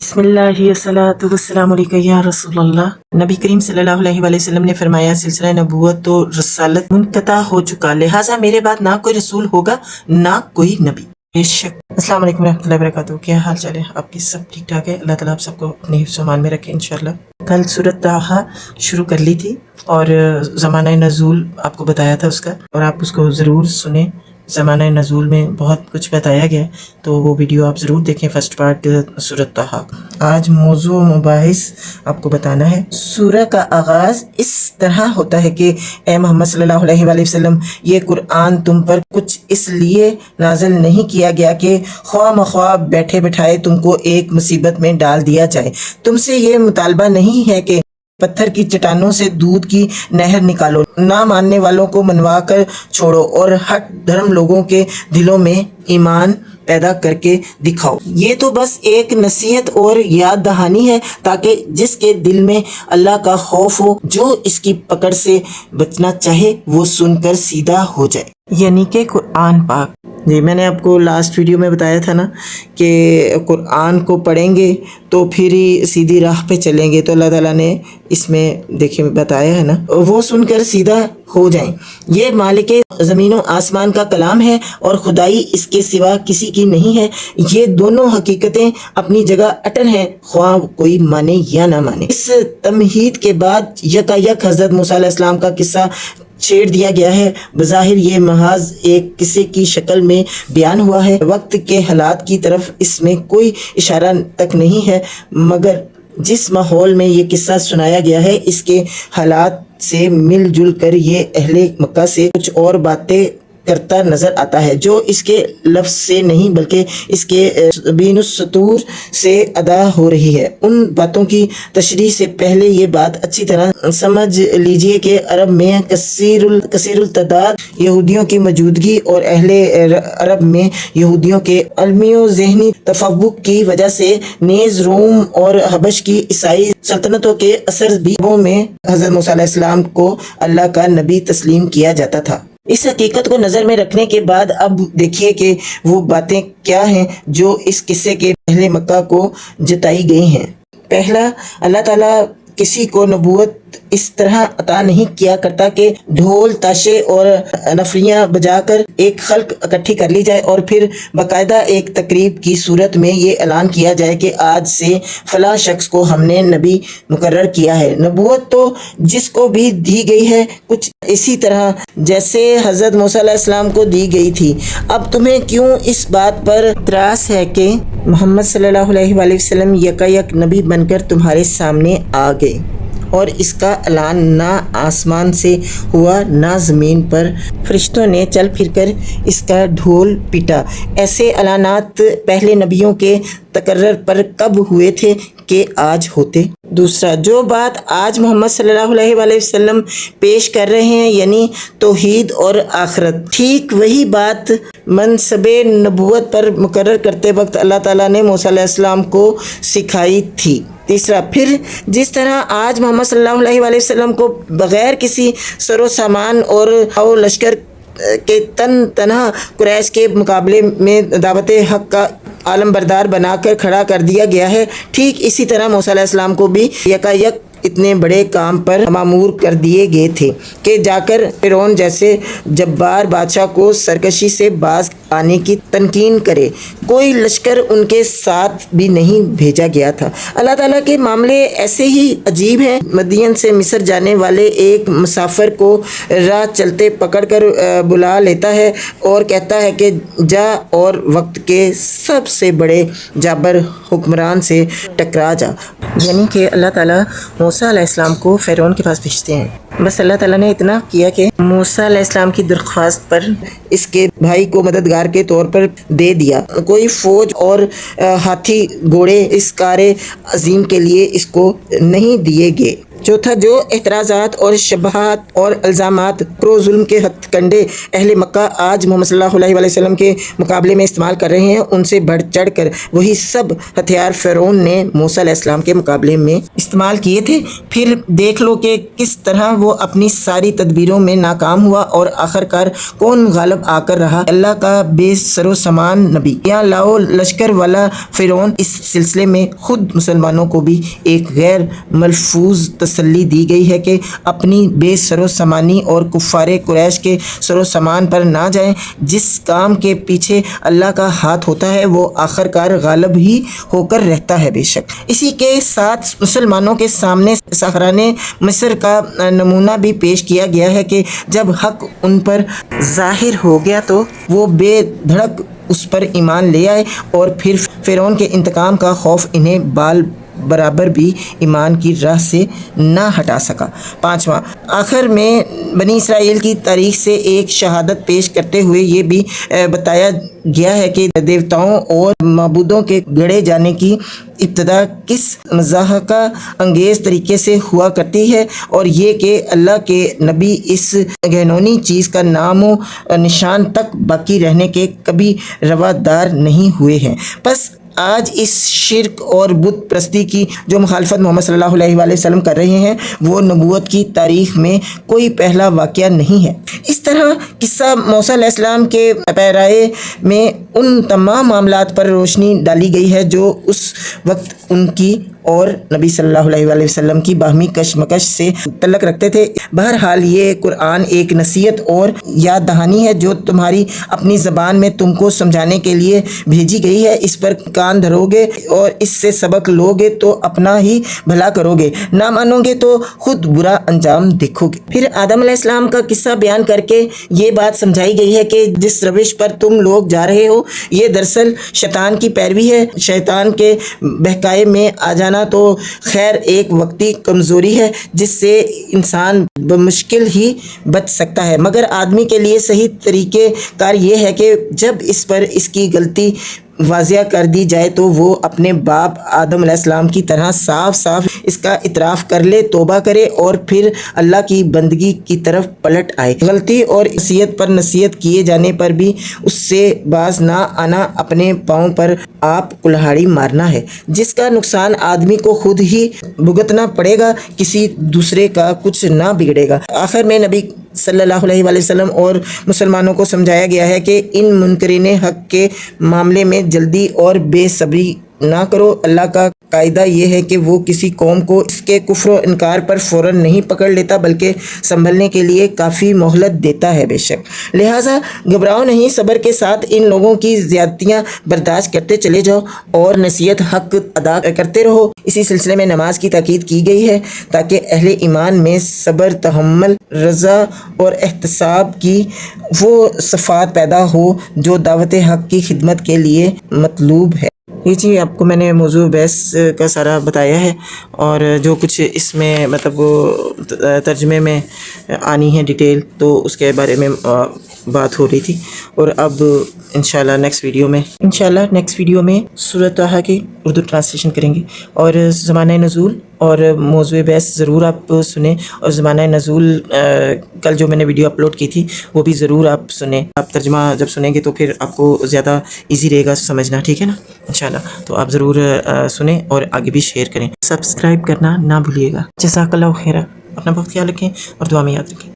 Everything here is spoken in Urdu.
بسم اللہ الصلاۃ والسلام علیکہ یا رسول اللہ۔ نبی کریم صلی اللہ علیہ وآلہ وسلم نے فرمایا سلسلہ نبوت و رسالت منقطع ہو چکا، لہٰذا میرے بعد نہ کوئی رسول ہوگا نہ کوئی نبی۔ بے شک۔ السلام علیکم ورحمۃ اللہ وبرکاتہ۔ کیا حال چال ہے آپ کی؟ سب ٹھیک ٹھاک ہے؟ اللہ تعالیٰ آپ سب کو اپنے حفظ و امان میں رکھے انشاءاللہ۔ کل سورۃ طٰہٰ شروع کر لی تھی اور زمانہ نزول آپ کو بتایا تھا اس کا، اور آپ اس کو ضرور سنیں۔ زمانہ نزول میں بہت کچھ بتایا گیا، تو وہ ویڈیو آپ ضرور دیکھیں، فرسٹ پارٹ سورۃ طٰہٰ۔ آج موضوع مباحث آپ کو بتانا ہے۔ سورہ کا آغاز اس طرح ہوتا ہے کہ اے محمد صلی اللہ علیہ وآلہ وسلم، یہ قرآن تم پر کچھ اس لیے نازل نہیں کیا گیا کہ خواہ مخواہ بیٹھے بٹھائے تم کو ایک مصیبت میں ڈال دیا جائے۔ تم سے یہ مطالبہ نہیں ہے کہ پتھر کی چٹانوں سے دودھ کی نہر نکالو، نہ ماننے والوں کو منوا کر چھوڑو اور حق دھرم لوگوں کے دلوں میں ایمان پیدا کر کے دکھاؤ۔ یہ تو بس ایک نصیحت اور یاد دہانی ہے تاکہ جس کے دل میں اللہ کا خوف ہو، جو اس کی پکڑ سے بچنا چاہے، وہ سن کر سیدھا ہو جائے، یعنی کہ قرآن پاک۔ جی میں نے آپ کو لاسٹ ویڈیو میں بتایا تھا نا کہ قرآن کو پڑھیں گے تو پھر ہی سیدھی راہ پہ چلیں گے، تو اللہ تعالیٰ نے اس میں دیکھیں بتایا ہے نا، وہ سن کر سیدھا ہو جائیں۔ یہ مالک زمین و آسمان کا کلام ہے اور خدائی اس کے سوا کسی کی نہیں ہے۔ یہ دونوں حقیقتیں اپنی جگہ اٹل ہیں، خواہ کوئی مانے یا نہ مانے۔ اس تمہید کے بعد یکا یک حضرت موسیٰ علیہ السلام کا قصہ چھیڑ دیا گیا ہے۔ بظاہر یہ محاذ ایک قصے کی شکل میں بیان ہوا ہے، وقت کے حالات کی طرف اس میں کوئی اشارہ تک نہیں ہے، مگر جس ماحول میں یہ قصہ سنایا گیا ہے اس کے حالات سے مل جل کر یہ اہل مکہ سے کچھ اور باتیں کرتا نظر آتا ہے، جو اس کے لفظ سے نہیں بلکہ اس کے بین السطور سے ادا ہو رہی ہے۔ ان باتوں کی تشریح سے پہلے یہ بات اچھی طرح سمجھ لیجئے کہ عرب میں کثیر التعداد یہودیوں کی موجودگی اور اہل عرب میں یہودیوں کے علمی و ذہنی تفوق کی وجہ سے نیز روم اور حبش کی عیسائی سلطنتوں کے اثر بیبوں میں حضرت موسیٰ علیہ السلام کو اللہ کا نبی تسلیم کیا جاتا تھا۔ اس حقیقت کو نظر میں رکھنے کے بعد اب دیکھیے کہ وہ باتیں کیا ہیں جو اس قصے کے پہلے مکہ کو جتائی گئی ہیں۔ پہلا، اللہ تعالیٰ کسی کو نبوت اس طرح عطا نہیں کیا کرتا کہ ڈھول تاشے اور نفریاں بجا کر ایک خلق اکٹھی کر لی جائے اور پھر باقاعدہ ایک تقریب کی صورت میں یہ اعلان کیا جائے کہ آج سے فلاں شخص کو ہم نے نبی مقرر کیا ہے۔ نبوت تو جس کو بھی دی گئی ہے کچھ اسی طرح جیسے حضرت موسیٰ علیہ السلام کو دی گئی تھی۔ اب تمہیں کیوں اس بات پر اعتراض ہے کہ محمد صلی اللہ علیہ وآلہ وسلم یکا یک نبی بن کر تمہارے سامنے آ گئے، اور اس کا اعلان نہ آسمان سے ہوا نہ زمین پر فرشتوں نے چل پھر کر اس کا ڈھول پیٹا؟ ایسے اعلانات پہلے نبیوں کے تقرر پر کب ہوئے تھے کہ آج ہوتے؟ دوسرا، جو بات آج محمد صلی اللہ علیہ وآلہ وسلم پیش کر رہے ہیں یعنی توحید اور آخرت، ٹھیک وہی بات منصب نبوت پر مقرر کرتے وقت اللہ تعالیٰ نے موسیٰ علیہ السلام کو سکھائی تھی۔ تیسرا، پھر جس طرح آج محمد صلی اللہ علیہ وآلہ وسلم کو بغیر کسی سر و سامان اور لشکر کے تنہا قریش کے مقابلے میں دعوت حق کا عالم بردار بنا کر کھڑا کر دیا گیا ہے، ٹھیک اسی طرح موسیٰ علیہ السلام کو بھی یکا یک اتنے بڑے کام پر مامور کر دیے گئے تھے کہ جا کر فرعون جیسے جبار بادشاہ کو سرکشی سے باز آنے کی تنکین کرے۔ کوئی لشکر ان کے ساتھ بھی نہیں بھیجا گیا تھا۔ اللہ تعالیٰ کے معاملے ایسے ہی عجیب ہیں۔ مدین سے مصر جانے والے ایک مسافر کو راہ چلتے پکڑ کر بلا لیتا ہے اور کہتا ہے کہ جا اور وقت کے سب سے بڑے جابر حکمران سے ٹکرا جا، یعنی کہ اللہ تعالیٰ موسیٰ علیہ السلام کو فرعون کے پاس بھیجتے ہیں۔ بس اللہ تعالیٰ نے اتنا کیا کہ موسیٰ علیہ السلام کی درخواست پر اس کے بھائی کو مددگار کے طور پر دے دیا۔ کوئی فوج اور ہاتھی گھوڑے اس کار عظیم کے لیے اس کو نہیں دیے گئے۔ چوتھا، جو اعتراضات اور شبہات اور الزامات کرو ظلم کے ہتھ کنڈے اہل مکہ آج محمد صلی اللہ علیہ وسلم کے مقابلے میں استعمال کر رہے ہیں، ان سے بڑھ چڑھ کر وہی سب ہتھیار فرعون نے موسیٰ علیہ السلام کے مقابلے میں استعمال کیے تھے۔ پھر دیکھ لو کہ کس طرح وہ اپنی ساری تدبیروں میں ناکام ہوا اور آخرکار کون غالب آ کر رہا؟ اللہ کا بے سر و سامان نبی، یا لاؤ لشکر والا فرعون۔ اس سلسلے میں خود مسلمانوں کو بھی ایک غیر ملفوظ تسلی دی گئی ہے کہ اپنی بے سر و سامانی اور کفار قریش کے سر و سامان پر نہ جائیں۔ جس کام کے پیچھے اللہ کا ہاتھ ہوتا ہے وہ آخرکار غالب ہی ہو کر رہتا ہے۔ بے شک اسی کے ساتھ مسلمانوں کے سامنے سحرانے مصر کا نمونہ بھی پیش کیا گیا ہے کہ جب حق ان پر ظاہر ہو گیا تو وہ بے دھڑک اس پر ایمان لے آئے، اور پھر فرعون کے انتقام کا خوف انہیں بال برابر بھی ایمان کی راہ سے نہ ہٹا سکا۔ پانچواں، آخر میں بنی اسرائیل کی تاریخ سے ایک شہادت پیش کرتے ہوئے یہ بھی بتایا گیا ہے کہ دیوتاؤں اور معبودوں کے گڑھے جانے کی ابتدا کس مضحکہ انگیز طریقے سے ہوا کرتی ہے، اور یہ کہ اللہ کے نبی اس گہنونی چیز کا نام و نشان تک باقی رہنے کے کبھی روادار نہیں ہوئے ہیں۔ پس آج اس شرک اور بت پرستی کی جو مخالفت محمد صلی اللہ علیہ وآلہ وسلم کر رہے ہیں وہ نبوت کی تاریخ میں کوئی پہلا واقعہ نہیں ہے۔ اس طرح قصہ موسیٰ علیہ السلام کے پیرائے میں ان تمام معاملات پر روشنی ڈالی گئی ہے جو اس وقت ان کی اور نبی صلی اللہ علیہ وآلہ وسلم کی باہمی کشمکش سے تعلق رکھتے تھے۔ بہرحال یہ قرآن ایک نصیحت اور یاد دہانی ہے جو تمہاری اپنی زبان میں تم کو سمجھانے کے لیے بھیجی گئی ہے۔ اس پر کان دھرو گے اور اس سے سبق لو گے تو اپنا ہی بھلا کرو گے، نہ مانو گے تو خود برا انجام دیکھو گے۔ پھر آدم علیہ السلام کا قصہ بیان کر کے یہ بات سمجھائی گئی ہے کہ جس روش پر تم لوگ جا رہے ہو یہ دراصل شیطان کی پیروی ہے۔ شیطان کے بہکائے میں آ جانا تو خیر ایک وقتی کمزوری ہے جس سے انسان بمشکل ہی بچ سکتا ہے، مگر آدمی کے لیے صحیح طریقہ کار یہ ہے کہ جب اس پر اس کی غلطی واضح کر دی جائے تو وہ اپنے باپ آدم علیہ السلام کی طرح صاف صاف اس کا اعتراف کر لے، توبہ کرے اور پھر اللہ کی بندگی کی طرف پلٹ آئے۔ غلطی اور نصیحت پر نصیحت کیے جانے پر بھی اس سے باز نہ آنا اپنے پاؤں پر آپ کلہاڑی مارنا ہے، جس کا نقصان آدمی کو خود ہی بھگتنا پڑے گا، کسی دوسرے کا کچھ نہ بگڑے گا۔ آخر میں نبی صلی اللہ علیہ وآلہ وسلم اور مسلمانوں کو سمجھایا گیا ہے کہ ان منکرین حق کے معاملے میں جلدی اور بے صبری نہ کرو۔ اللہ کا قاعدہ یہ ہے کہ وہ کسی قوم کو اس کے کفر و انکار پر فوراً نہیں پکڑ لیتا بلکہ سنبھلنے کے لیے کافی مہلت دیتا ہے۔ بے شک لہٰذا گھبراؤ نہیں، صبر کے ساتھ ان لوگوں کی زیادتیاں برداشت کرتے چلے جاؤ اور نصیحت حق ادا کرتے رہو۔ اسی سلسلے میں نماز کی تاکید کی گئی ہے تاکہ اہل ایمان میں صبر، تحمل، رضا اور احتساب کی وہ صفات پیدا ہو جو دعوت حق کی خدمت کے لیے مطلوب ہے۔ یہ جی آپ کو میں نے موضوع بحث کا سارا بتایا ہے، اور جو کچھ اس میں مطلب وہ ترجمے میں آنی ہے ڈیٹیل تو اس کے بارے میں بات ہو رہی تھی، اور اب انشاءاللہ نیکسٹ ویڈیو میں سورۃ طٰہٰ کی اردو ٹرانسلیشن کریں گے، اور زمانہ نزول اور موضوع بحث ضرور آپ سنیں، اور زمانہ نزول کل جو میں نے ویڈیو اپلوڈ کی تھی وہ بھی ضرور آپ سنیں۔ آپ ترجمہ جب سنیں گے تو پھر آپ کو زیادہ ایزی رہے گا سمجھنا، ٹھیک ہے نا انشاءاللہ۔ تو آپ ضرور سنیں اور آگے بھی شیئر کریں، سبسکرائب کرنا نہ بھولیے گا۔ جزاک اللہ خیرہ، اپنا بہت خیال رکھیں اور دعا میں یاد رکھیں۔